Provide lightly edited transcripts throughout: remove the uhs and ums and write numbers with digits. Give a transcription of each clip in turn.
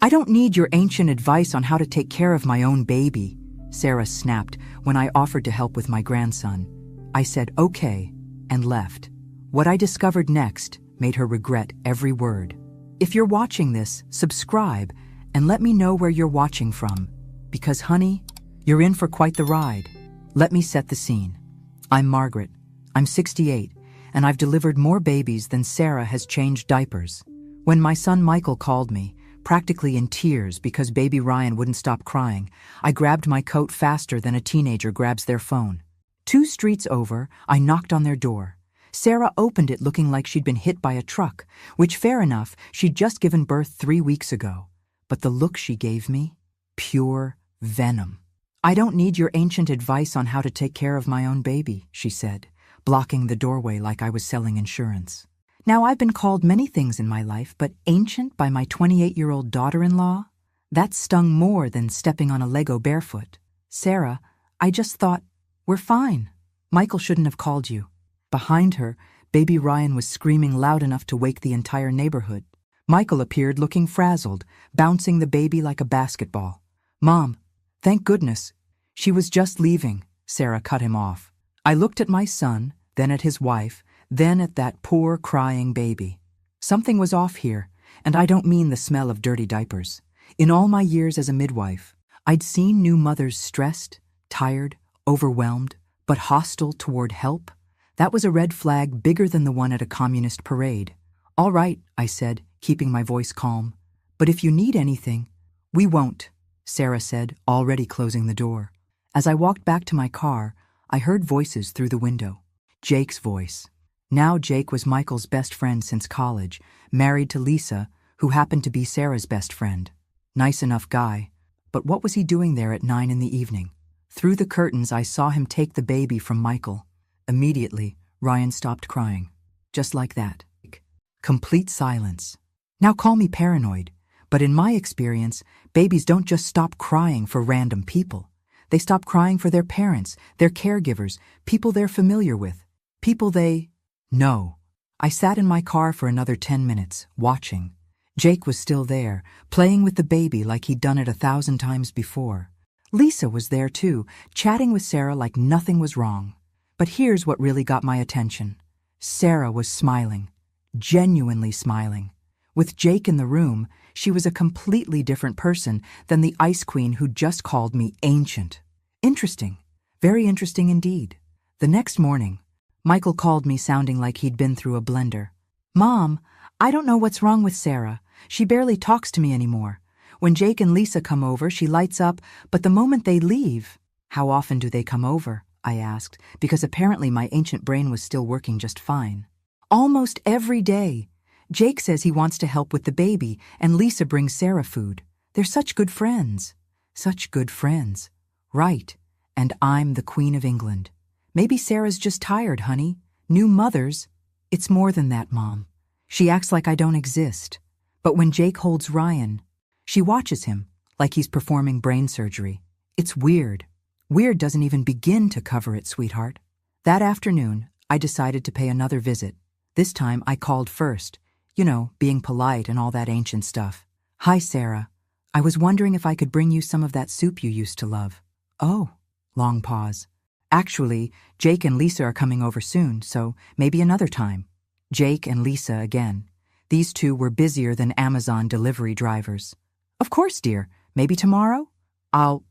I don't need your ancient advice on how to take care of my own baby, Sarah snapped when I offered to help with my grandson. I said okay and left. What I discovered next made her regret every word. If you're watching this, subscribe and let me know where you're watching from. Because honey, you're in for quite the ride. Let me set the scene. I'm Margaret. I'm 68, and I've delivered more babies than Sarah has changed diapers. When my son Michael called me, practically in tears because baby Ryan wouldn't stop crying, I grabbed my coat faster than a teenager grabs their phone. 2 streets over, I knocked on their door. Sarah opened it looking like she'd been hit by a truck, which, fair enough, she'd just given birth 3 weeks ago. But the look she gave me? Pure venom. I don't need your ancient advice on how to take care of my own baby, she said, blocking the doorway like I was selling insurance. Now, I've been called many things in my life, but ancient by my 28-year-old daughter-in-law? That stung more than stepping on a Lego barefoot. Sarah, I just thought, we're fine. Michael shouldn't have called you. Behind her, baby Ryan was screaming loud enough to wake the entire neighborhood. Michael appeared looking frazzled, bouncing the baby like a basketball. Mom, thank goodness. She was just leaving, Sarah cut him off. I looked at my son, then at his wife, then at that poor crying baby. Something was off here, and I don't mean the smell of dirty diapers. In all my years as a midwife, I'd seen new mothers stressed, tired, overwhelmed, but hostile toward help. That was a red flag bigger than the one at a communist parade. All right, I said, keeping my voice calm. But if you need anything, we won't, Sarah said, already closing the door. As I walked back to my car, I heard voices through the window. Jake's voice. Now Jake was Michael's best friend since college, married to Lisa, who happened to be Sarah's best friend. Nice enough guy, but what was he doing there at 9 in the evening? Through the curtains, I saw him take the baby from Michael. Immediately, Ryan stopped crying. Just like that. Complete silence. Now call me paranoid, but in my experience, babies don't just stop crying for random people. They stop crying for their parents, their caregivers, people they're familiar with, people they know. I sat in my car for another 10 minutes, watching. Jake was still there, playing with the baby like he'd done it 1,000 times before. Lisa was there too, chatting with Sarah like nothing was wrong. But here's what really got my attention. Sarah was smiling, genuinely smiling. With Jake in the room, she was a completely different person than the ice queen who'd just called me ancient. Interesting. Very interesting indeed. The next morning, Michael called me sounding like he'd been through a blender. Mom, I don't know what's wrong with Sarah. She barely talks to me anymore. When Jake and Lisa come over, she lights up, but the moment they leave... How often do they come over? I asked, because apparently my ancient brain was still working just fine. Almost every day. Jake says he wants to help with the baby, and Lisa brings Sarah food. They're such good friends. Such good friends. Right. And I'm the Queen of England. Maybe Sarah's just tired, honey. New mothers. It's more than that, Mom. She acts like I don't exist. But when Jake holds Ryan, she watches him, like he's performing brain surgery. It's weird. Weird doesn't even begin to cover it, sweetheart. That afternoon, I decided to pay another visit. This time, I called first. You know, being polite and all that ancient stuff. Hi, Sarah. I was wondering if I could bring you some of that soup you used to love. Oh, long pause. Actually, Jake and Lisa are coming over soon, so maybe another time. Jake and Lisa again. These two were busier than Amazon delivery drivers. Of course, dear. Maybe tomorrow? I'll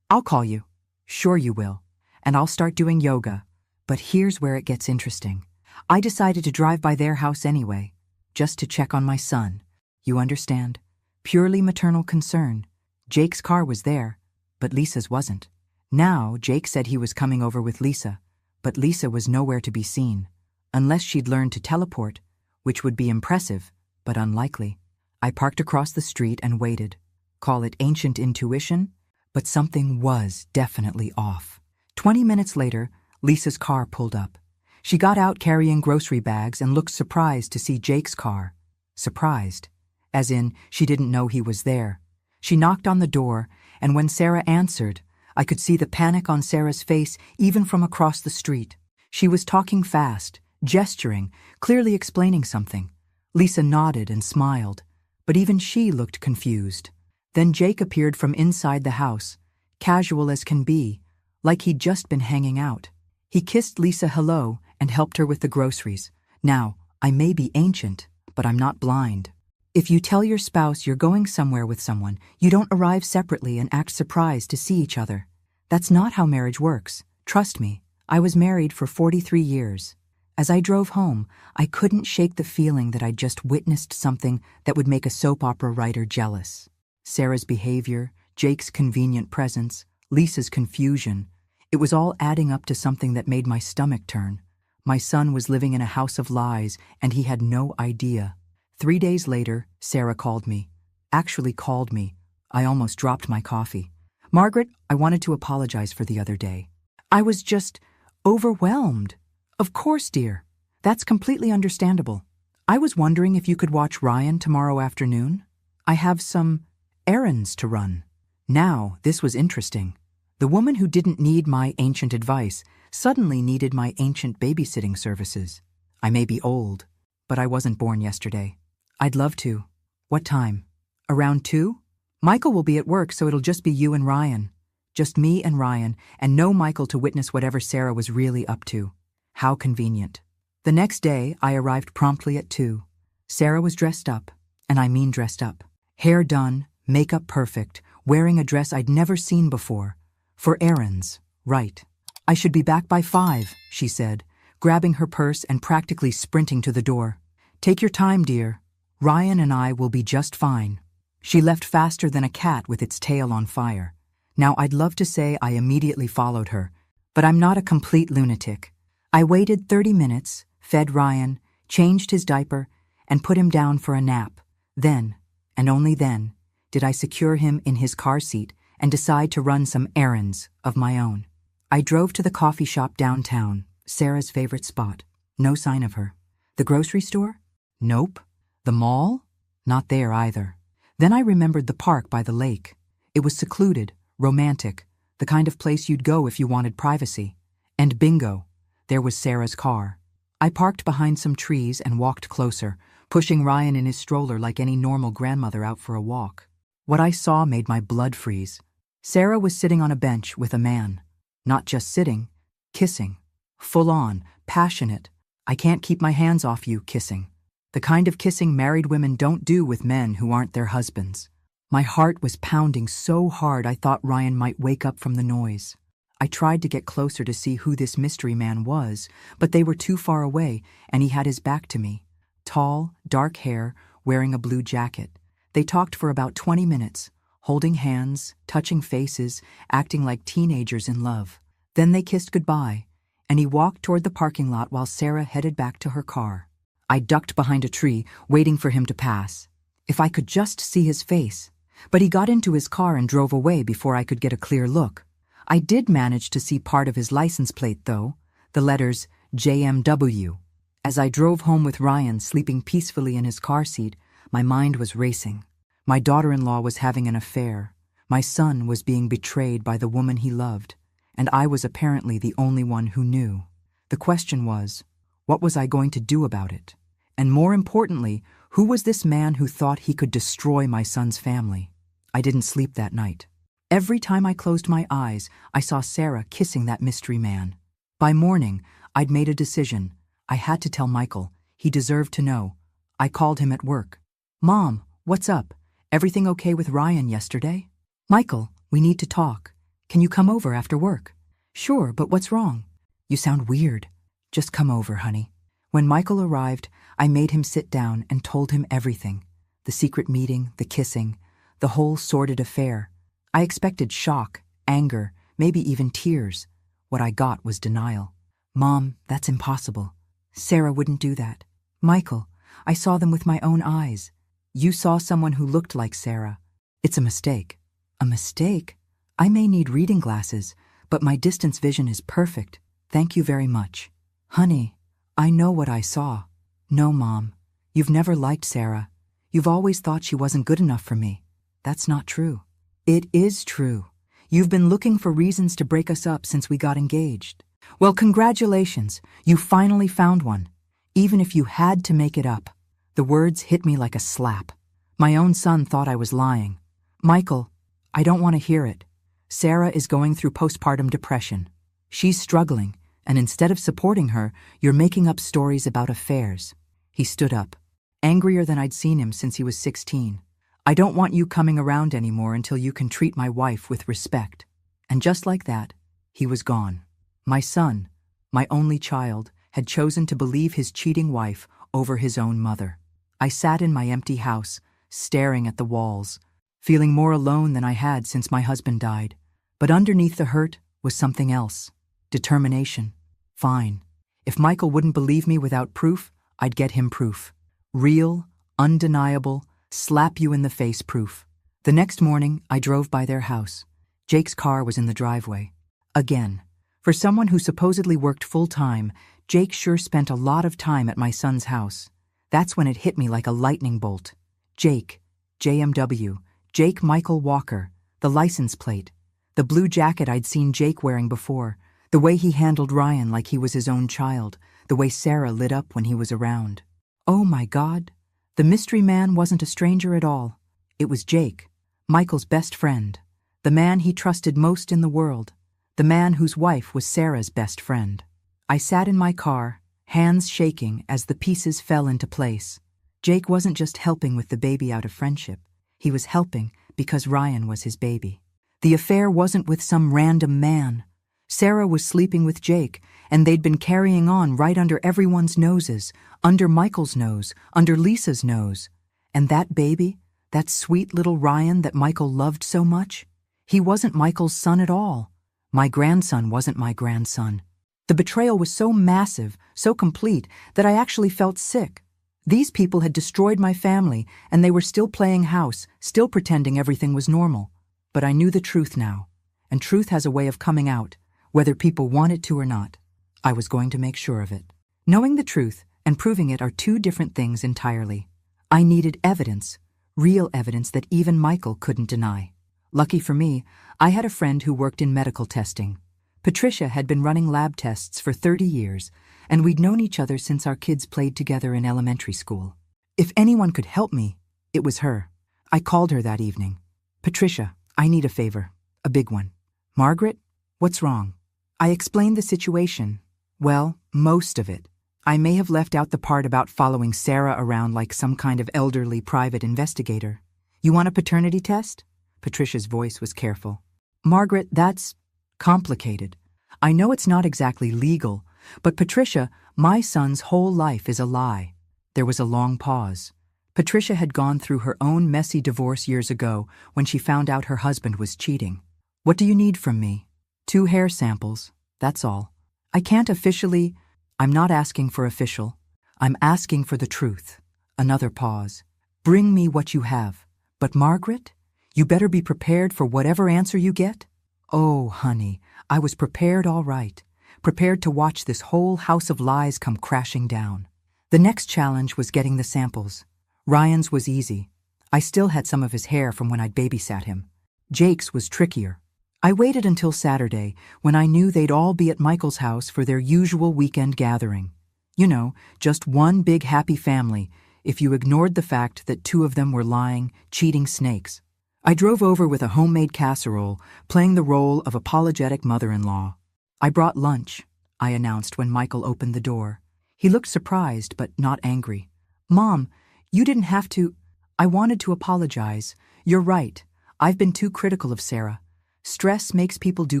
call you. Sure you will. And I'll start doing yoga. But here's where it gets interesting. I decided to drive by their house anyway, just to check on my son. You understand? Purely maternal concern. Jake's car was there, but Lisa's wasn't. Now, Jake said he was coming over with Lisa, but Lisa was nowhere to be seen, unless she'd learned to teleport, which would be impressive, but unlikely. I parked across the street and waited. Call it ancient intuition, but something was definitely off. 20 minutes later, Lisa's car pulled up. She got out carrying grocery bags and looked surprised to see Jake's car. Surprised, as in she didn't know he was there. She knocked on the door, and when Sarah answered, I could see the panic on Sarah's face even from across the street. She was talking fast, gesturing, clearly explaining something. Lisa nodded and smiled, but even she looked confused. Then Jake appeared from inside the house, casual as can be, like he'd just been hanging out. He kissed Lisa hello and helped her with the groceries. Now, I may be ancient, but I'm not blind. If you tell your spouse you're going somewhere with someone, you don't arrive separately and act surprised to see each other. That's not how marriage works. Trust me, I was married for 43 years. As I drove home, I couldn't shake the feeling that I'd just witnessed something that would make a soap opera writer jealous. Sarah's behavior, Jake's convenient presence, Lisa's confusion. It was all adding up to something that made my stomach turn. My son was living in a house of lies, and he had no idea. 3 days later, Sarah called me. Actually called me. I almost dropped my coffee. Margaret, I wanted to apologize for the other day. I was just overwhelmed. Of course, dear. That's completely understandable. I was wondering if you could watch Ryan tomorrow afternoon. I have some errands to run. Now, this was interesting. The woman who didn't need my ancient advice suddenly needed my ancient babysitting services. I may be old, but I wasn't born yesterday. I'd love to. What time? Around 2? Michael will be at work, so it'll just be you and Ryan. Just me and Ryan, and no Michael to witness whatever Sarah was really up to. How convenient. The next day, I arrived promptly at 2. Sarah was dressed up, and I mean dressed up. Hair done, makeup perfect, wearing a dress I'd never seen before. For errands, right. I should be back by 5, she said, grabbing her purse and practically sprinting to the door. Take your time, dear. Ryan and I will be just fine. She left faster than a cat with its tail on fire. Now, I'd love to say I immediately followed her, but I'm not a complete lunatic. I waited 30 minutes, fed Ryan, changed his diaper, and put him down for a nap. Then, and only then, did I secure him in his car seat and decide to run some errands of my own. I drove to the coffee shop downtown, Sarah's favorite spot. No sign of her. The grocery store? Nope. The mall? Not there either. Then I remembered the park by the lake. It was secluded, romantic, the kind of place you'd go if you wanted privacy. And bingo, there was Sarah's car. I parked behind some trees and walked closer, pushing Ryan in his stroller like any normal grandmother out for a walk. What I saw made my blood freeze. Sarah was sitting on a bench with a man. Not just sitting, kissing. Full on, passionate. I can't keep my hands off you kissing. The kind of kissing married women don't do with men who aren't their husbands. My heart was pounding so hard I thought Ryan might wake up from the noise. I tried to get closer to see who this mystery man was, but they were too far away, and he had his back to me. Tall, dark hair, wearing a blue jacket. They talked for about 20 minutes, holding hands, touching faces, acting like teenagers in love. Then they kissed goodbye, and he walked toward the parking lot while Sarah headed back to her car. I ducked behind a tree, waiting for him to pass. If I could just see his face. But he got into his car and drove away before I could get a clear look. I did manage to see part of his license plate, though, the letters JMW. As I drove home with Ryan sleeping peacefully in his car seat, my mind was racing. My daughter-in-law was having an affair. My son was being betrayed by the woman he loved, and I was apparently the only one who knew. The question was, what was I going to do about it? And more importantly, who was this man who thought he could destroy my son's family? I didn't sleep that night. Every time I closed my eyes, I saw Sarah kissing that mystery man. By morning, I'd made a decision. I had to tell Michael. He deserved to know. I called him at work. Mom, what's up? Everything okay with Ryan yesterday? Michael, we need to talk. Can you come over after work? Sure, but what's wrong? You sound weird. Just come over, honey. When Michael arrived, I made him sit down and told him everything. The secret meeting, the kissing, the whole sordid affair. I expected shock, anger, maybe even tears. What I got was denial. Mom, that's impossible. Sarah wouldn't do that. Michael, I saw them with my own eyes. You saw someone who looked like Sarah. It's a mistake. A mistake? I may need reading glasses, but my distance vision is perfect. Thank you very much. Honey, I know what I saw. No, Mom. You've never liked Sarah. You've always thought she wasn't good enough for me. That's not true. It is true. You've been looking for reasons to break us up since we got engaged. Well, congratulations. You finally found one. Even if you had to make it up. The words hit me like a slap. My own son thought I was lying. Michael, I don't want to hear it. Sarah is going through postpartum depression. She's struggling, and instead of supporting her, you're making up stories about affairs. He stood up, angrier than I'd seen him since he was 16. I don't want you coming around anymore until you can treat my wife with respect. And just like that, he was gone. My son, my only child, had chosen to believe his cheating wife over his own mother. I sat in my empty house, staring at the walls, feeling more alone than I had since my husband died. But underneath the hurt was something else. Determination. Fine. If Michael wouldn't believe me without proof, I'd get him proof. Real, undeniable, slap-you-in-the-face proof. The next morning, I drove by their house. Jake's car was in the driveway. Again. For someone who supposedly worked full-time, Jake sure spent a lot of time at my son's house. That's when it hit me like a lightning bolt. Jake, JMW, Jake Michael Walker, the license plate, the blue jacket I'd seen Jake wearing before, the way he handled Ryan like he was his own child, the way Sarah lit up when he was around. Oh my God, the mystery man wasn't a stranger at all. It was Jake, Michael's best friend, the man he trusted most in the world, the man whose wife was Sarah's best friend. I sat in my car, hands shaking as the pieces fell into place. Jake wasn't just helping with the baby out of friendship. He was helping because Ryan was his baby. The affair wasn't with some random man. Sarah was sleeping with Jake, and they'd been carrying on right under everyone's noses, under Michael's nose, under Lisa's nose. And that baby, that sweet little Ryan that Michael loved so much, he wasn't Michael's son at all. My grandson wasn't my grandson. The betrayal was so massive, so complete, that I actually felt sick. These people had destroyed my family, and they were still playing house, still pretending everything was normal. But I knew the truth now, and truth has a way of coming out, whether people want it to or not. I was going to make sure of it. Knowing the truth and proving it are two different things entirely. I needed evidence, real evidence that even Michael couldn't deny. Lucky for me, I had a friend who worked in medical testing. Patricia had been running lab tests for 30 years, and we'd known each other since our kids played together in elementary school. If anyone could help me, it was her. I called her that evening. Patricia, I need a favor. A big one. Margaret, what's wrong? I explained the situation. Well, most of it. I may have left out the part about following Sarah around like some kind of elderly private investigator. You want a paternity test? Patricia's voice was careful. Margaret, that's complicated. I know it's not exactly legal, but Patricia, my son's whole life is a lie. There was a long pause. Patricia had gone through her own messy divorce years ago when she found out her husband was cheating. What do you need from me? 2 hair samples, that's all. I can't officially. I'm not asking for official. I'm asking for the truth. Another pause. Bring me what you have. But Margaret, you better be prepared for whatever answer you get. Oh, honey, I was prepared all right. Prepared to watch this whole house of lies come crashing down. The next challenge was getting the samples. Ryan's was easy. I still had some of his hair from when I'd babysat him. Jake's was trickier. I waited until Saturday, when I knew they'd all be at Michael's house for their usual weekend gathering. You know, just one big happy family, if you ignored the fact that 2 of them were lying, cheating snakes. I drove over with a homemade casserole, playing the role of apologetic mother-in-law. I brought lunch, I announced when Michael opened the door. He looked surprised, but not angry. Mom, you didn't have to. I wanted to apologize. You're right. I've been too critical of Sarah. Stress makes people do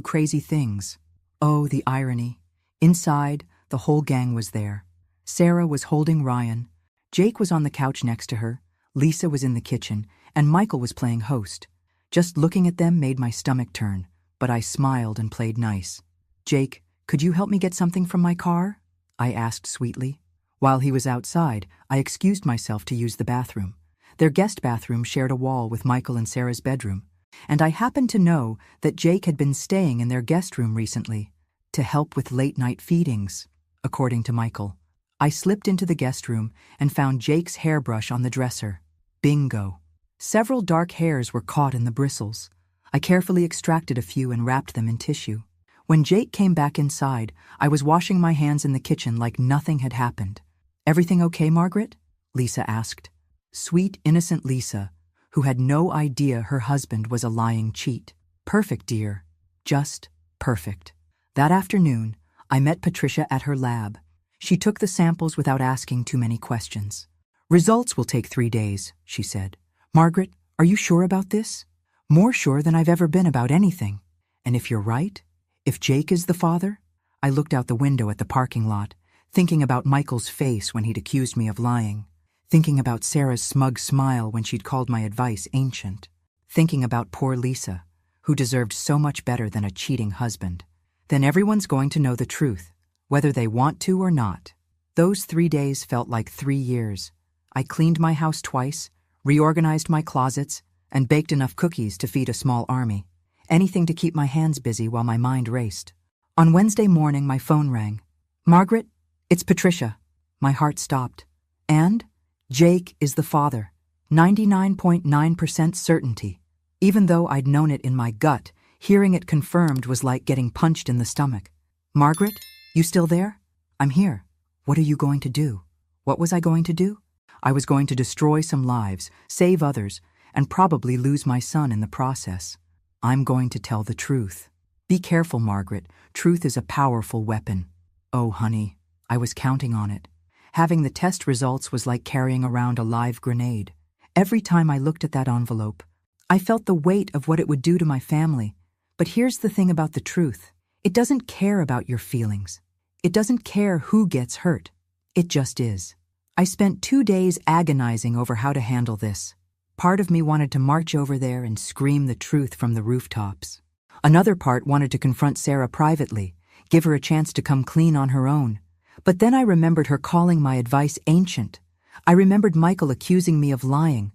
crazy things. Oh, the irony. Inside, the whole gang was there. Sarah was holding Ryan. Jake was on the couch next to her. Lisa was in the kitchen, and Michael was playing host. Just looking at them made my stomach turn, but I smiled and played nice. Jake, could you help me get something from my car? I asked sweetly. While he was outside, I excused myself to use the bathroom. Their guest bathroom shared a wall with Michael and Sarah's bedroom, and I happened to know that Jake had been staying in their guest room recently to help with late-night feedings, according to Michael. I slipped into the guest room and found Jake's hairbrush on the dresser. Bingo. Several dark hairs were caught in the bristles. I carefully extracted a few and wrapped them in tissue. When Jake came back inside, I was washing my hands in the kitchen like nothing had happened. Everything okay, Margaret? Lisa asked. Sweet, innocent Lisa, who had no idea her husband was a lying cheat. Perfect, dear. Just perfect. That afternoon, I met Patricia at her lab. She took the samples without asking too many questions. Results will take 3 days, she said. Margaret, are you sure about this? More sure than I've ever been about anything. And if you're right, if Jake is the father? I looked out the window at the parking lot, thinking about Michael's face when he'd accused me of lying, thinking about Sarah's smug smile when she'd called my advice ancient, thinking about poor Lisa, who deserved so much better than a cheating husband. Then everyone's going to know the truth, whether they want to or not. Those 3 days felt like 3 years. I cleaned my house twice, reorganized my closets, and baked enough cookies to feed a small army. Anything to keep my hands busy while my mind raced. On Wednesday morning, my phone rang. Margaret, it's Patricia. My heart stopped. And Jake is the father. 99.9% certainty. Even though I'd known it in my gut, hearing it confirmed was like getting punched in the stomach. Margaret, you still there? I'm here. What are you going to do? What was I going to do? I was going to destroy some lives, save others, and probably lose my son in the process. I'm going to tell the truth. Be careful, Margaret. Truth is a powerful weapon. Oh, honey, I was counting on it. Having the test results was like carrying around a live grenade. Every time I looked at that envelope, I felt the weight of what it would do to my family. But here's the thing about the truth. It doesn't care about your feelings. It doesn't care who gets hurt. It just is. I spent 2 days agonizing over how to handle this. Part of me wanted to march over there and scream the truth from the rooftops. Another part wanted to confront Sarah privately, give her a chance to come clean on her own. But then I remembered her calling my advice ancient. I remembered Michael accusing me of lying.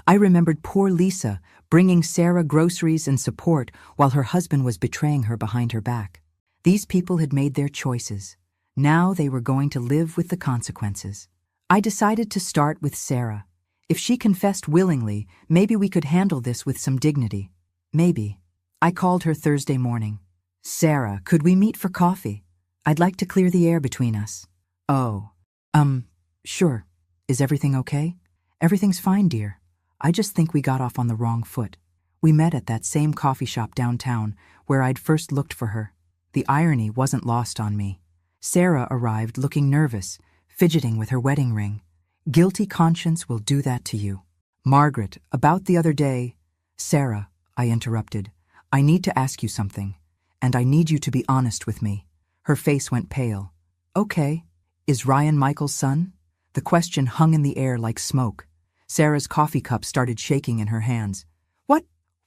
I remembered poor Lisa bringing Sarah groceries and support while her husband was betraying her behind her back. These people had made their choices. Now they were going to live with the consequences. I decided to start with Sarah. If she confessed willingly, maybe we could handle this with some dignity. Maybe. I called her Thursday morning. Sarah, could we meet for coffee? I'd like to clear the air between us. Oh, sure. Is everything okay? Everything's fine, dear. I just think we got off on the wrong foot. We met at that same coffee shop downtown where I'd first looked for her. The irony wasn't lost on me. Sarah arrived looking nervous, fidgeting with her wedding ring. Guilty conscience will do that to you. Margaret, about the other day... Sarah, I interrupted. I need to ask you something, and I need you to be honest with me. Her face went pale. Okay. Is Ryan Michael's son? The question hung in the air like smoke. Sarah's coffee cup started shaking in her hands.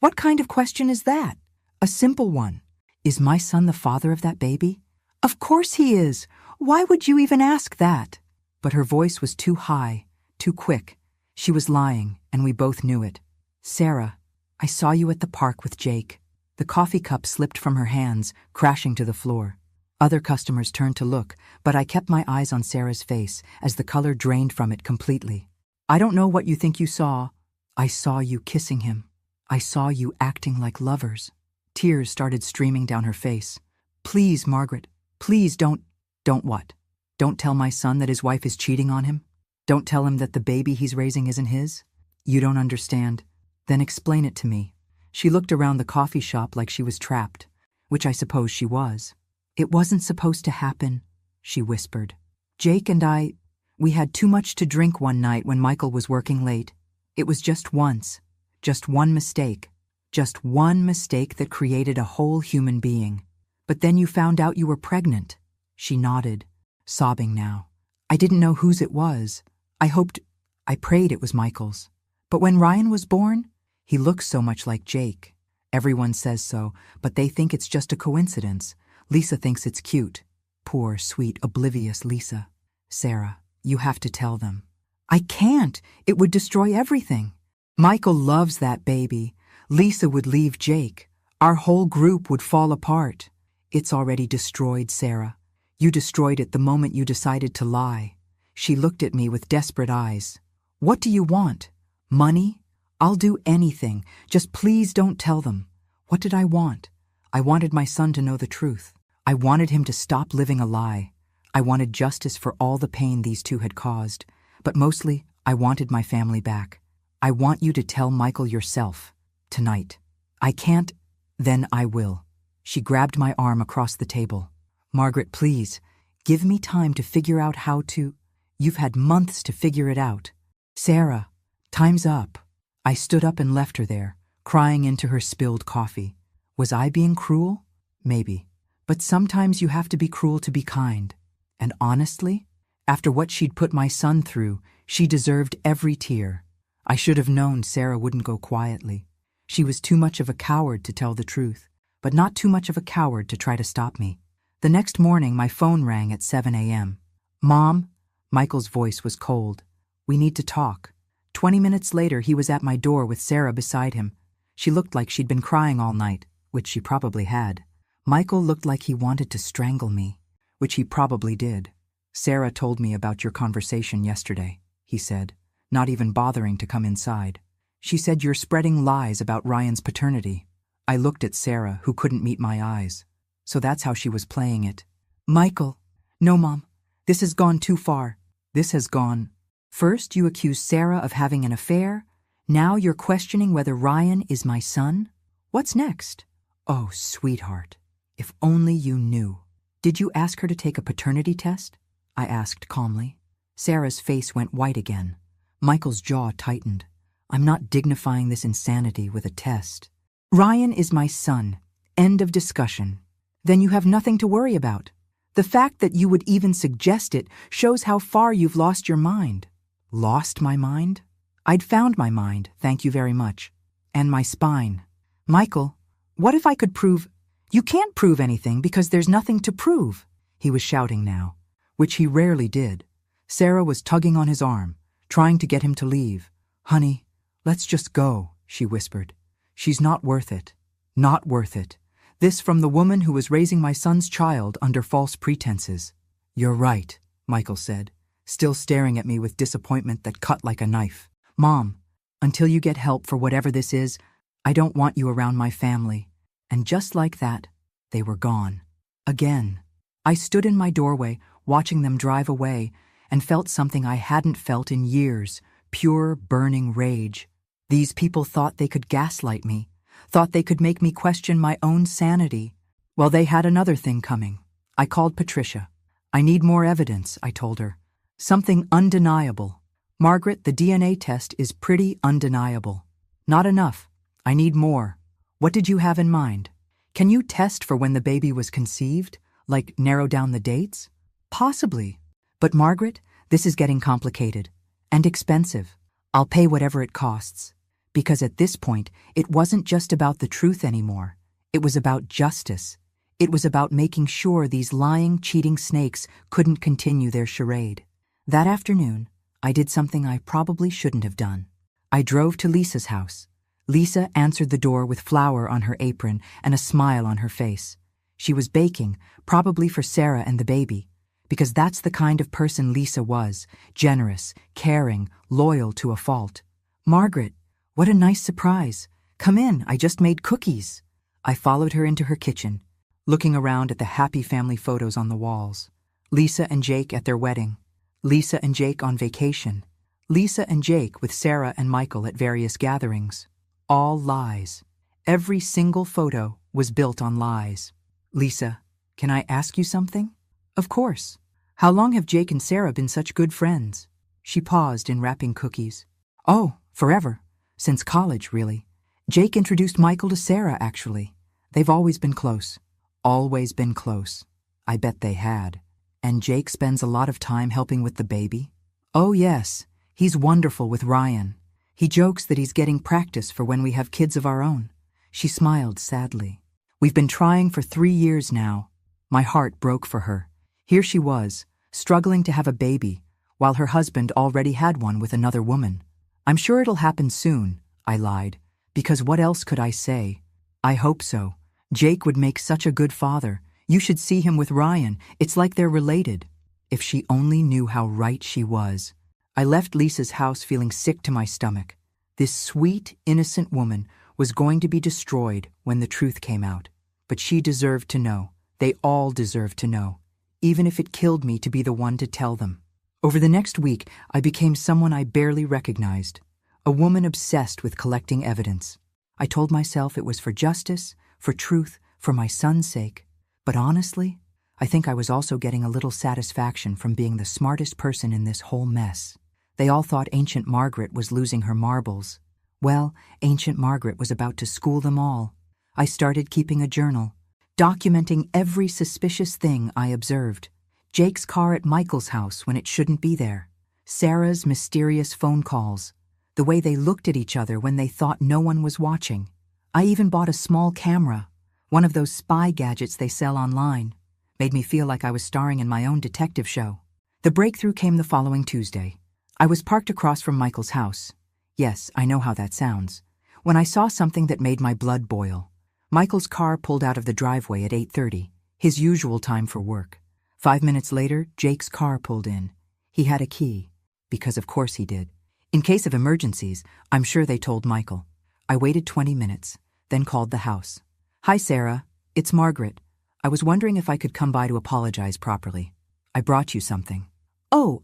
What kind of question is that? A simple one. Is my son the father of that baby? Of course he is. Why would you even ask that? But her voice was too high, too quick. She was lying, and we both knew it. Sarah, I saw you at the park with Jake. The coffee cup slipped from her hands, crashing to the floor. Other customers turned to look, but I kept my eyes on Sarah's face as the color drained from it completely. I don't know what you think you saw. I saw you kissing him. I saw you acting like lovers. Tears started streaming down her face. Please, Margaret, please don't what? Don't tell my son that his wife is cheating on him? Don't tell him that the baby he's raising isn't his? You don't understand. Then explain it to me. She looked around the coffee shop like she was trapped, which I suppose she was. It wasn't supposed to happen, she whispered. Jake and we had too much to drink one night when Michael was working late. It was just once. Just one mistake. Just one mistake that created a whole human being. But then you found out you were pregnant. She nodded, sobbing now. I didn't know whose it was. I prayed it was Michael's. But when Ryan was born, he looks so much like Jake. Everyone says so, but they think it's just a coincidence. Lisa thinks it's cute. Poor, sweet, oblivious Lisa. Sarah, you have to tell them. I can't. It would destroy everything. Michael loves that baby. Lisa would leave Jake. Our whole group would fall apart. It's already destroyed, Sarah. You destroyed it the moment you decided to lie. She looked at me with desperate eyes. What do you want? Money? I'll do anything. Just please don't tell them. What did I want? I wanted my son to know the truth. I wanted him to stop living a lie. I wanted justice for all the pain these two had caused. But mostly, I wanted my family back. I want you to tell Michael yourself. Tonight. I can't. Then I will. She grabbed my arm across the table. Margaret, please, give me time to figure out how to. You've had months to figure it out. Sarah, time's up. I stood up and left her there, crying into her spilled coffee. Was I being cruel? Maybe. But sometimes you have to be cruel to be kind. And honestly, after what she'd put my son through, she deserved every tear. I should have known Sarah wouldn't go quietly. She was too much of a coward to tell the truth, but not too much of a coward to try to stop me. The next morning, my phone rang at 7 a.m. Mom? Michael's voice was cold. We need to talk. 20 minutes later, he was at my door with Sarah beside him. She looked like she'd been crying all night, which she probably had. Michael looked like he wanted to strangle me, which he probably did. Sarah told me about your conversation yesterday, he said, not even bothering to come inside. She said you're spreading lies about Ryan's paternity. I looked at Sarah, who couldn't meet my eyes. So that's how she was playing it. Michael. No, Mom. This has gone too far. This has gone. First, you accused Sarah of having an affair. Now you're questioning whether Ryan is my son? What's next? Oh, sweetheart. If only you knew. Did you ask her to take a paternity test? I asked calmly. Sarah's face went white again. Michael's jaw tightened. I'm not dignifying this insanity with a test. Ryan is my son. End of discussion. Then you have nothing to worry about. The fact that you would even suggest it shows how far you've lost your mind. Lost my mind? I'd found my mind, thank you very much. And my spine. Michael, what if I could prove... You can't prove anything because there's nothing to prove. He was shouting now, which he rarely did. Sarah was tugging on his arm, trying to get him to leave. Honey, let's just go, she whispered. She's not worth it. Not worth it. This from the woman who was raising my son's child under false pretenses. You're right, Michael said, still staring at me with disappointment that cut like a knife. Mom, until you get help for whatever this is, I don't want you around my family. And just like that, they were gone. Again. I stood in my doorway, watching them drive away, and felt something I hadn't felt in years, pure, burning rage. These people thought they could gaslight me, thought they could make me question my own sanity. Well, they had another thing coming. I called Patricia. I need more evidence, I told her. Something undeniable. Margaret, the DNA test is pretty undeniable. Not enough. I need more. What did you have in mind? Can you test for when the baby was conceived? Like narrow down the dates? Possibly. But Margaret, this is getting complicated. And expensive. I'll pay whatever it costs. Because at this point, it wasn't just about the truth anymore. It was about justice. It was about making sure these lying, cheating snakes couldn't continue their charade. That afternoon, I did something I probably shouldn't have done. I drove to Lisa's house. Lisa answered the door with flour on her apron and a smile on her face. She was baking, probably for Sarah and the baby, because that's the kind of person Lisa was, generous, caring, loyal to a fault. Margaret, what a nice surprise. Come in, I just made cookies. I followed her into her kitchen, looking around at the happy family photos on the walls. Lisa and Jake at their wedding. Lisa and Jake on vacation. Lisa and Jake with Sarah and Michael at various gatherings. All lies. Every single photo was built on lies. Lisa, can I ask you something? Of course. How long have Jake and Sarah been such good friends? She paused in wrapping cookies. Oh, forever. Since college, really. Jake introduced Michael to Sarah, actually. They've always been close. Always been close. I bet they had. And Jake spends a lot of time helping with the baby? Oh, yes. He's wonderful with Ryan. He jokes that he's getting practice for when we have kids of our own. She smiled sadly. We've been trying for 3 years now. My heart broke for her. Here she was, struggling to have a baby, while her husband already had one with another woman. I'm sure it'll happen soon, I lied, because what else could I say? I hope so. Jake would make such a good father. You should see him with Ryan. It's like they're related. If she only knew how right she was. I left Lisa's house feeling sick to my stomach. This sweet, innocent woman was going to be destroyed when the truth came out. But she deserved to know. They all deserved to know. Even if it killed me to be the one to tell them. Over the next week, I became someone I barely recognized. a woman obsessed with collecting evidence. I told myself it was for justice, for truth, for my son's sake. But honestly, I think I was also getting a little satisfaction from being the smartest person in this whole mess. They all thought Ancient Margaret was losing her marbles. Well, Ancient Margaret was about to school them all. I started keeping a journal, documenting every suspicious thing I observed. Jake's car at Michael's house when it shouldn't be there. Sarah's mysterious phone calls. The way they looked at each other when they thought no one was watching. I even bought a small camera, one of those spy gadgets they sell online. Made me feel like I was starring in my own detective show. The breakthrough came the following Tuesday. I was parked across from Michael's house. Yes, I know how that sounds. When I saw something that made my blood boil. Michael's car pulled out of the driveway at 8:30, his usual time for work. 5 minutes later, Jake's car pulled in. He had a key, because of course he did. In case of emergencies, I'm sure they told Michael. I waited 20 minutes, then called the house. "Hi, Sarah. It's Margaret. I was wondering if I could come by to apologize properly. I brought you something." "Oh,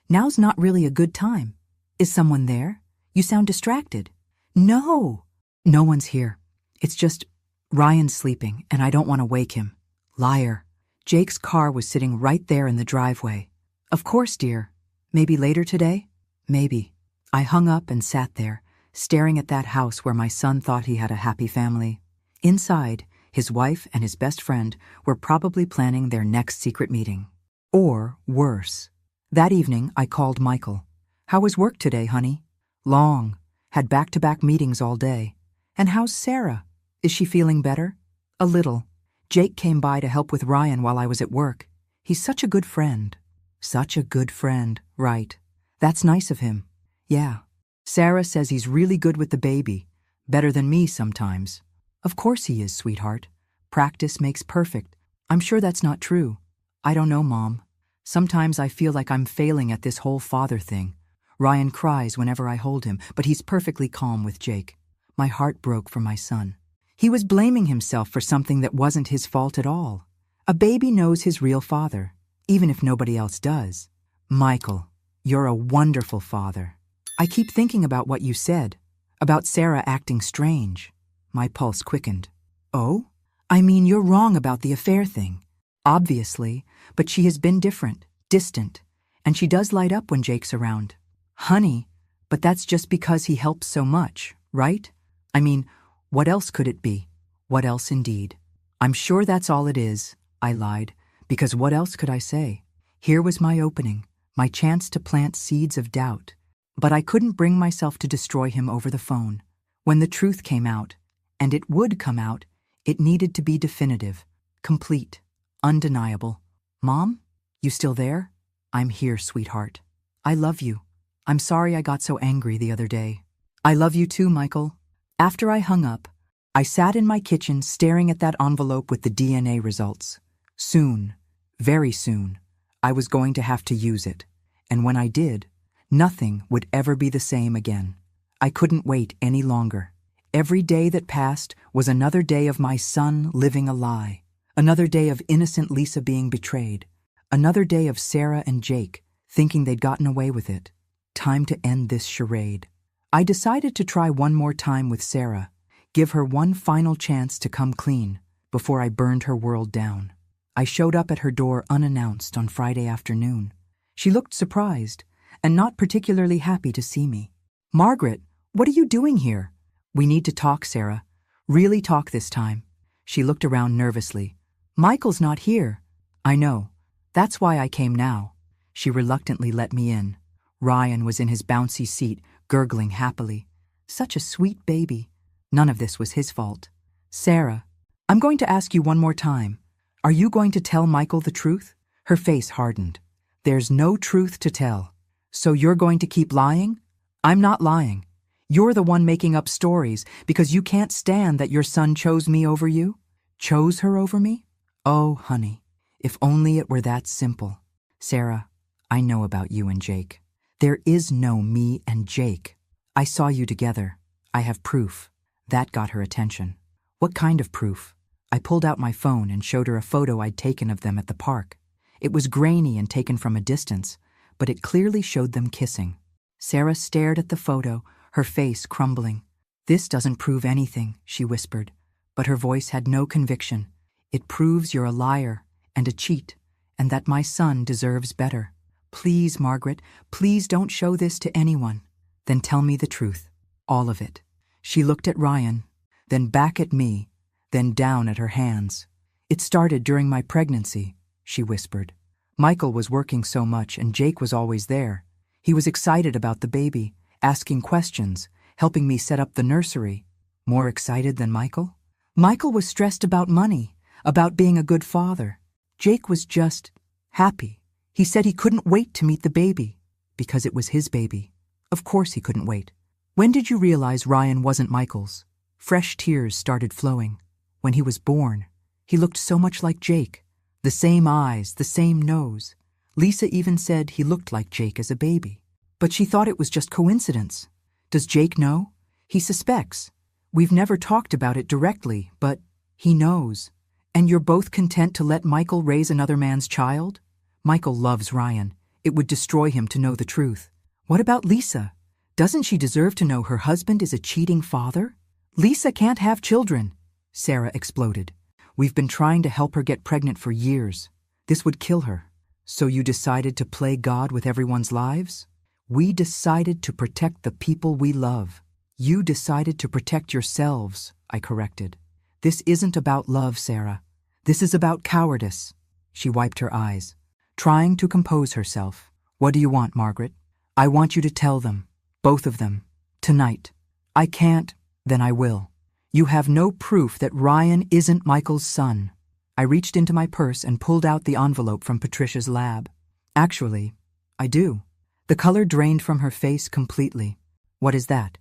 now's not really a good time. Is someone there? You sound distracted." "No. No one's here. It's just Ryan's sleeping, and I don't want to wake him." Liar. Jake's car was sitting right there in the driveway. "Of course, dear. Maybe later today?" "Maybe." I hung up and sat there, staring at that house where my son thought he had a happy family. Inside, his wife and his best friend were probably planning their next secret meeting. Or worse. That evening, I called Michael. "How was work today, honey?" "Long. Had back-to-back meetings all day." "And how's Sarah? Is she feeling better?" "A little. Jake came by to help with Ryan while I was at work. He's such a good friend." "Such a good friend, right. That's nice of him." "Yeah. Sarah says he's really good with the baby. Better than me sometimes." "Of course he is, sweetheart. Practice makes perfect." "I'm sure that's not true." "I don't know, Mom. Sometimes I feel like I'm failing at this whole father thing. Ryan cries whenever I hold him, but he's perfectly calm with Jake. My heart broke for my son. He was blaming himself for something that wasn't his fault at all. A baby knows his real father, even if nobody else does. Michael, you're a wonderful father. I keep thinking about what you said, about Sarah acting strange." My pulse quickened. "Oh? I mean, you're wrong about the affair thing. Obviously, but she has been different, distant, and she does light up when Jake's around." "Honey, but that's just because he helps so much, right? I mean, what else could it be? What else indeed?" "I'm sure that's all it is," I lied, because what else could I say? Here was my opening, my chance to plant seeds of doubt. But I couldn't bring myself to destroy him over the phone. When the truth came out, and it would come out, it needed to be definitive, complete, undeniable. "Mom, you still there?" "I'm here, sweetheart. I love you. I'm sorry I got so angry the other day." "I love you too, Michael." After I hung up, I sat in my kitchen staring at that envelope with the DNA results. Soon, very soon, I was going to have to use it. And when I did, nothing would ever be the same again. I couldn't wait any longer. Every day that passed was another day of my son living a lie. Another day of innocent Lisa being betrayed. Another day of Sarah and Jake thinking they'd gotten away with it. Time to end this charade. I decided to try one more time with Sarah, give her one final chance to come clean before I burned her world down. I showed up at her door unannounced on Friday afternoon. She looked surprised and not particularly happy to see me. "Margaret, what are you doing here?" "We need to talk, Sarah. Really talk this time." She looked around nervously. "Michael's not here." "I know. That's why I came now." She reluctantly let me in. Ryan was in his bouncy seat, gurgling happily. Such a sweet baby. None of this was his fault. "Sarah, I'm going to ask you one more time. Are you going to tell Michael the truth?" Her face hardened. "There's no truth to tell. So you're going to keep lying?" "I'm not lying. You're the one making up stories because you can't stand that your son chose me over you." "Chose her over me?" "Oh, honey, if only it were that simple." "Sarah, I know about you and Jake. There is no me and Jake. I saw you together. I have proof." That got her attention. "What kind of proof?" I pulled out my phone and showed her a photo I'd taken of them at the park. It was grainy and taken from a distance, but it clearly showed them kissing. Sarah stared at the photo, her face crumbling. "This doesn't prove anything," she whispered, but her voice had no conviction. "It proves you're a liar and a cheat, and that my son deserves better. Please, Margaret, please don't show this to anyone." "Then tell me the truth, all of it." She looked at Ryan, then back at me, then down at her hands. "It started during my pregnancy," she whispered. "Michael was working so much and Jake was always there. He was excited about the baby, asking questions, helping me set up the nursery." "More excited than Michael?" "Michael was stressed about money, about being a good father. Jake was just happy. He said he couldn't wait to meet the baby, because it was his baby. Of course he couldn't wait." "When did you realize Ryan wasn't Michael's?" Fresh tears started flowing. "When he was born. He looked so much like Jake. The same eyes, the same nose. Lisa even said he looked like Jake as a baby. But she thought it was just coincidence. Does Jake know? He suspects. We've never talked about it directly, but he knows. And you're both content to let Michael raise another man's child? Michael loves Ryan. It would destroy him to know the truth. What about Lisa? Doesn't she deserve to know her husband is a cheating father? Lisa can't have children," Sarah exploded. "We've been trying to help her get pregnant for years. This would kill her. So you decided to play God with everyone's lives? We decided to protect the people we love. You decided to protect yourselves," I corrected. "This isn't about love, Sarah. This is about cowardice." She wiped her eyes, trying to compose herself. "What do you want, Margaret?" "I want you to tell them, both of them, tonight." "I can't." "Then I will. You have no proof that Ryan isn't Michael's son." I reached into my purse and pulled out the envelope from Patricia's lab. "Actually, I do." The color drained from her face completely. "What is that?"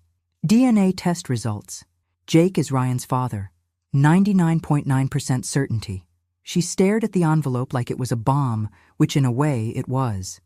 "DNA test results. Jake is Ryan's father. 99.9% certainty." She stared at the envelope like it was a bomb, which in a way it was.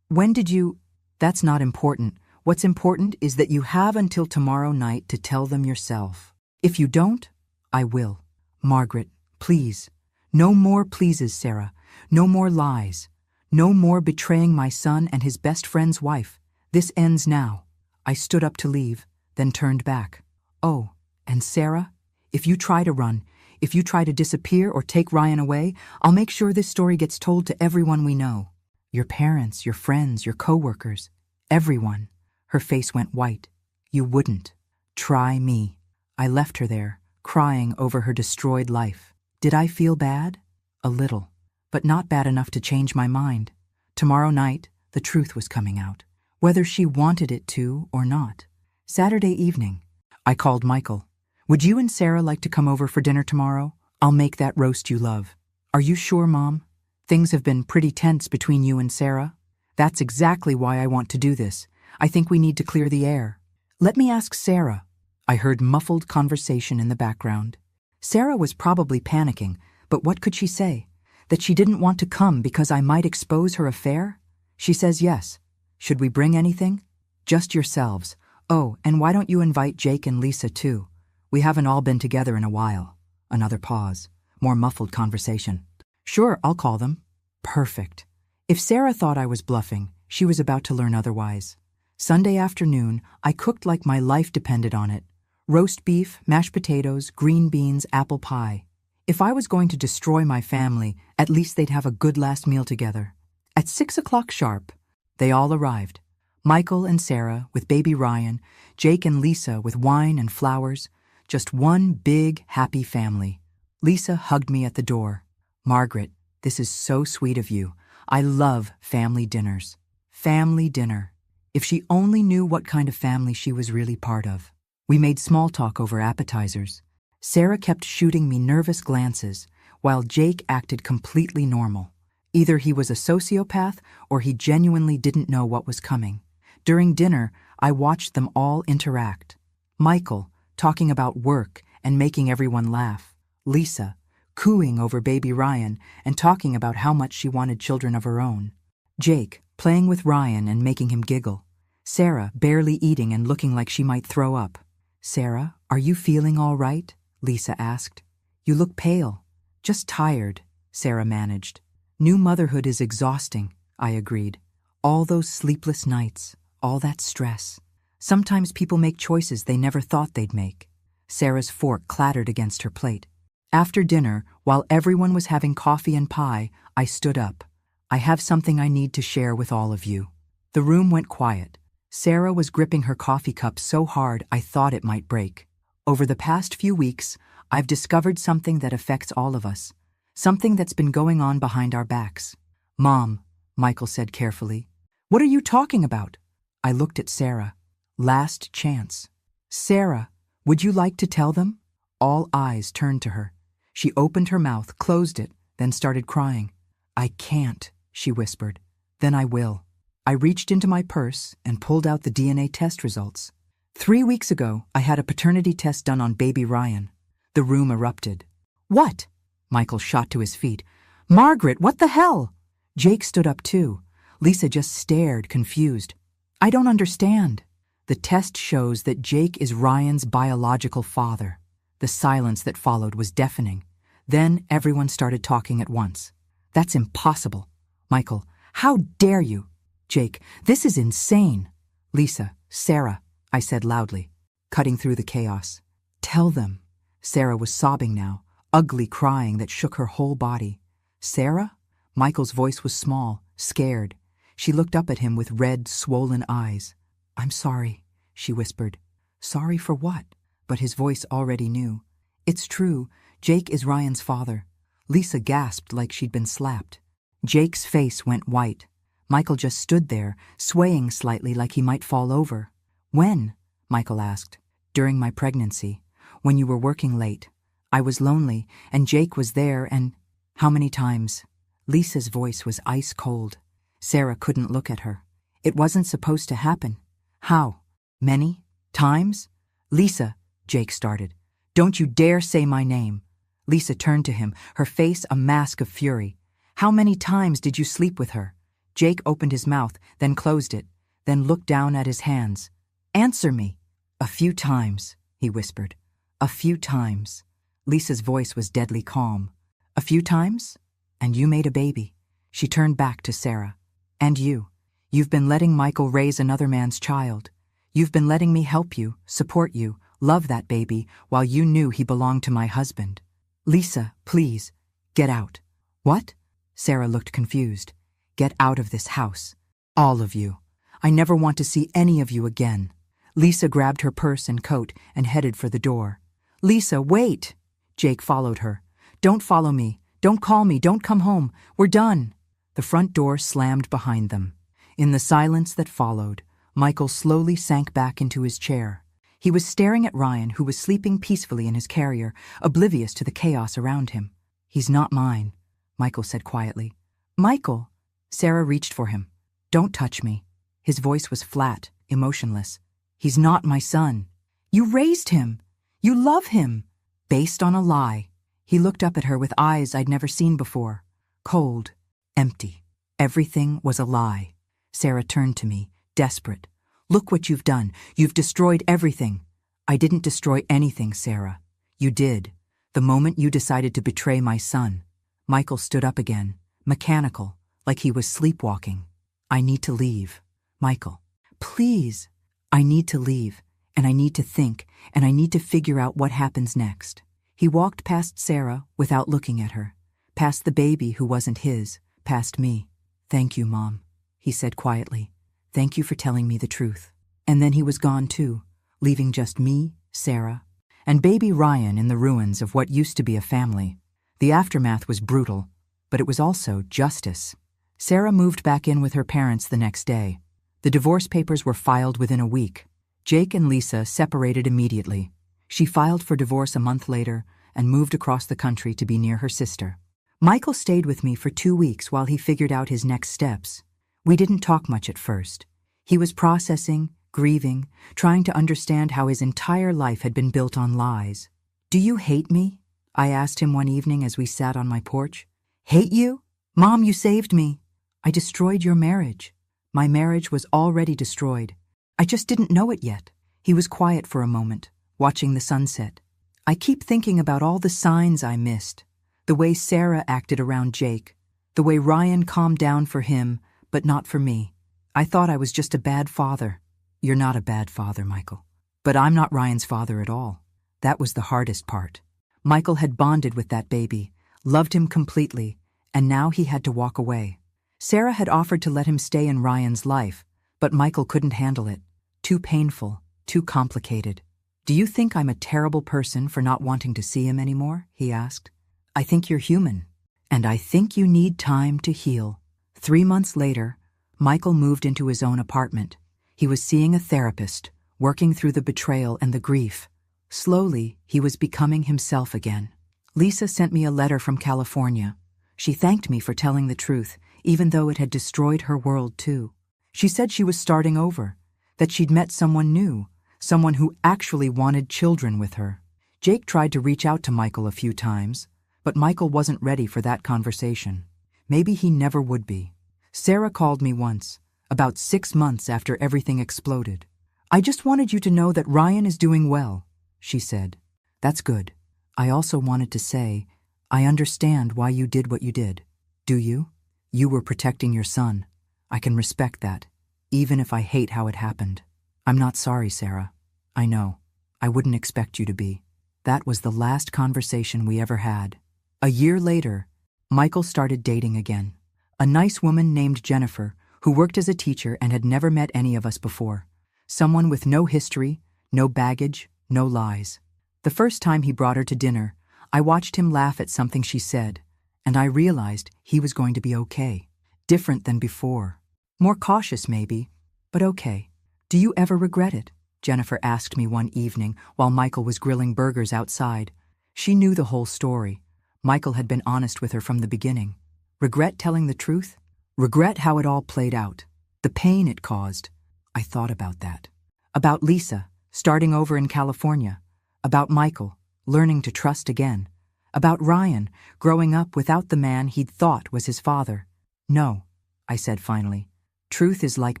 When did you? "That's not important. What's important is that you have until tomorrow night to tell them yourself. If you don't, I will." "Margaret, please. No more pleases, Sarah. No more lies. No more betraying my son and his best friend's wife. This ends now." I stood up to leave, then turned back. "Oh, and Sarah, if you try to run, if you try to disappear or take Ryan away, I'll make sure this story gets told to everyone we know. Your parents, your friends, your coworkers, everyone." Her face went white. "You wouldn't. Try me." I left her there, crying over her destroyed life. Did I feel bad? A little, but not bad enough to change my mind. Tomorrow night, the truth was coming out, whether she wanted it to or not. Saturday evening, I called Michael. "Would you and Sarah like to come over for dinner tomorrow? I'll make that roast you love." "Are you sure, Mom? Things have been pretty tense between you and Sarah." "That's exactly why I want to do this. I think we need to clear the air." "Let me ask Sarah." I heard muffled conversation in the background. Sarah was probably panicking, but what could she say? That she didn't want to come because I might expose her affair? She says yes. Should we bring anything? "Just yourselves. Oh, and why don't you invite Jake and Lisa too? We haven't all been together in a while." Another pause. More muffled conversation. "Sure, I'll call them." Perfect. If Sarah thought I was bluffing, she was about to learn otherwise. Sunday afternoon, I cooked like my life depended on it. Roast beef, mashed potatoes, green beans, apple pie. If I was going to destroy my family, at least they'd have a good last meal together. At 6 o'clock sharp, they all arrived. Michael and Sarah with baby Ryan, Jake and Lisa with wine and flowers. Just one big, happy family. Lisa hugged me at the door. "Margaret, this is so sweet of you. I love family dinners." Family dinner. If she only knew what kind of family she was really part of. We made small talk over appetizers. Sarah kept shooting me nervous glances, while Jake acted completely normal. Either he was a sociopath or he genuinely didn't know what was coming. During dinner, I watched them all interact. Michael, talking about work and making everyone laugh. Lisa, cooing over baby Ryan and talking about how much she wanted children of her own. Jake, playing with Ryan and making him giggle. Sarah, barely eating and looking like she might throw up. "Sarah, are you feeling all right?" Lisa asked. "You look pale." "Just tired," Sarah managed. "New motherhood is exhausting," I agreed. All those sleepless nights, all that stress. Sometimes people make choices they never thought they'd make. Sarah's fork clattered against her plate. After dinner, while everyone was having coffee and pie, I stood up. I have something I need to share with all of you. The room went quiet. Sarah was gripping her coffee cup so hard I thought it might break. Over the past few weeks, I've discovered something that affects all of us. Something that's been going on behind our backs. Mom, Michael said carefully. What are you talking about? I looked at Sarah. Last chance. Sarah, would you like to tell them? All eyes turned to her. She opened her mouth, closed it, then started crying. I can't, she whispered. Then I will. I reached into my purse and pulled out the DNA test results. 3 weeks ago, I had a paternity test done on baby Ryan. The room erupted. What? Michael shot to his feet. Margaret, what the hell? Jake stood up too. Lisa just stared, confused. I don't understand. The test shows that Jake is Ryan's biological father. The silence that followed was deafening. Then everyone started talking at once. That's impossible. Michael, how dare you? Jake, this is insane. Lisa, Sarah, I said loudly, cutting through the chaos. Tell them. Sarah was sobbing now, ugly crying that shook her whole body. Sarah? Michael's voice was small, scared. She looked up at him with red, swollen eyes. I'm sorry, she whispered. Sorry for what? But his voice already knew. It's true, Jake is Ryan's father. Lisa gasped like she'd been slapped. Jake's face went white. Michael just stood there, swaying slightly like he might fall over. When? Michael asked. During my pregnancy, when you were working late. I was lonely, and Jake was there, and how many times? Lisa's voice was ice cold. Sarah couldn't look at her. It wasn't supposed to happen. How? Many? Times? Lisa, Jake started. Don't you dare say my name. Lisa turned to him, her face a mask of fury. How many times did you sleep with her? Jake opened his mouth, then closed it, then looked down at his hands. Answer me. A few times, he whispered. A few times. Lisa's voice was deadly calm. A few times? And you made a baby. She turned back to Sarah. And you. You've been letting Michael raise another man's child. You've been letting me help you, support you, love that baby, while you knew he belonged to my husband. Lisa, please, get out. What? Sarah looked confused. Get out of this house. All of you. I never want to see any of you again. Lisa grabbed her purse and coat and headed for the door. Lisa, wait! Jake followed her. Don't follow me. Don't call me. Don't come home. We're done. The front door slammed behind them. In the silence that followed, Michael slowly sank back into his chair. He was staring at Ryan, who was sleeping peacefully in his carrier, oblivious to the chaos around him. He's not mine, Michael said quietly. Michael! Sarah reached for him. Don't touch me. His voice was flat, emotionless. He's not my son. You raised him. You love him. Based on a lie. He looked up at her with eyes I'd never seen before. Cold. Empty. Everything was a lie. Sarah turned to me, desperate. Look what you've done. You've destroyed everything. I didn't destroy anything, Sarah. You did. The moment you decided to betray my son. Michael stood up again, mechanical, like he was sleepwalking. I need to leave. Michael, please. I need to leave, and I need to think, and I need to figure out what happens next. He walked past Sarah without looking at her, past the baby who wasn't his, past me. Thank you, Mom, he said quietly. Thank you for telling me the truth. And then he was gone too, leaving just me, Sarah, and baby Ryan in the ruins of what used to be a family. The aftermath was brutal, but it was also justice. Sarah moved back in with her parents the next day. The divorce papers were filed within a week. Jake and Lisa separated immediately. She filed for divorce a month later and moved across the country to be near her sister. Michael stayed with me for 2 weeks while he figured out his next steps. We didn't talk much at first. He was processing, grieving, trying to understand how his entire life had been built on lies. Do you hate me? I asked him one evening as we sat on my porch. Hate you? Mom, you saved me. I destroyed your marriage. My marriage was already destroyed. I just didn't know it yet. He was quiet for a moment, watching the sunset. I keep thinking about all the signs I missed. The way Sarah acted around Jake. The way Ryan calmed down for him, but not for me. I thought I was just a bad father. You're not a bad father, Michael. But I'm not Ryan's father at all. That was the hardest part. Michael had bonded with that baby, loved him completely, and now he had to walk away. Sarah had offered to let him stay in Ryan's life, but Michael couldn't handle it. Too painful, too complicated. Do you think I'm a terrible person for not wanting to see him anymore? He asked. I think you're human, and I think you need time to heal. 3 months later, Michael moved into his own apartment. He was seeing a therapist, working through the betrayal and the grief. Slowly, he was becoming himself again. Lisa sent me a letter from California. She thanked me for telling the truth, even though it had destroyed her world too. She said she was starting over, that she'd met someone new, someone who actually wanted children with her. Jake tried to reach out to Michael a few times, but Michael wasn't ready for that conversation. Maybe he never would be. Sarah called me once, about 6 months after everything exploded. I just wanted you to know that Ryan is doing well, she said. That's good. I also wanted to say, I understand why you did what you did. Do you? You were protecting your son. I can respect that, even if I hate how it happened. I'm not sorry, Sarah. I know. I wouldn't expect you to be. That was the last conversation we ever had. A year later, Michael started dating again. A nice woman named Jennifer, who worked as a teacher and had never met any of us before. Someone with no history, no baggage, no lies. The first time he brought her to dinner, I watched him laugh at something she said, and I realized he was going to be okay. Different than before. More cautious maybe, but okay. Do you ever regret it? Jennifer asked me one evening while Michael was grilling burgers outside. She knew the whole story. Michael had been honest with her from the beginning. Regret telling the truth? Regret how it all played out. The pain it caused. I thought about that. About Lisa, starting over in California. About Michael, learning to trust again. About Ryan, growing up without the man he'd thought was his father. No, I said finally. Truth is like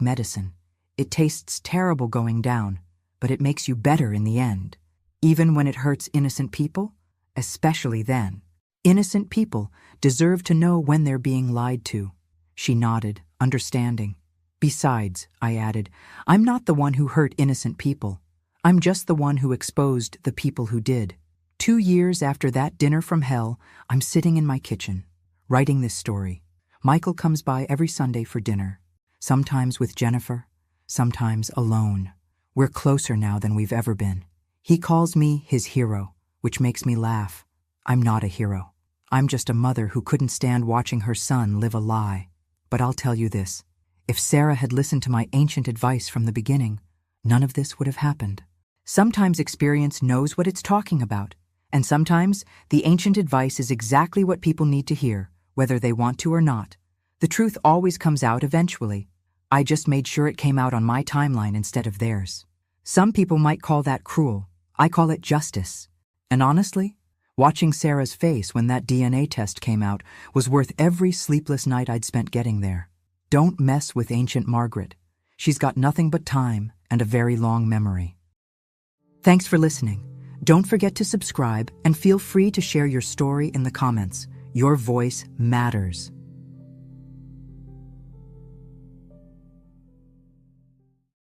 medicine. It tastes terrible going down, but it makes you better in the end. Even when it hurts innocent people, especially then. Innocent people deserve to know when they're being lied to. She nodded, understanding. Besides, I added, I'm not the one who hurt innocent people. I'm just the one who exposed the people who did. 2 years after that dinner from hell, I'm sitting in my kitchen, writing this story. Michael comes by every Sunday for dinner, sometimes with Jennifer, sometimes alone. We're closer now than we've ever been. He calls me his hero, which makes me laugh. I'm not a hero. I'm just a mother who couldn't stand watching her son live a lie. But I'll tell you this. If Sarah had listened to my ancient advice from the beginning, none of this would have happened. Sometimes experience knows what it's talking about, and sometimes the ancient advice is exactly what people need to hear, whether they want to or not. The truth always comes out eventually. I just made sure it came out on my timeline instead of theirs. Some people might call that cruel. I call it justice. And honestly, watching Sarah's face when that DNA test came out was worth every sleepless night I'd spent getting there. Don't mess with Ancient Margaret. She's got nothing but time and a very long memory. Thanks for listening. Don't forget to subscribe and feel free to share your story in the comments. Your voice matters.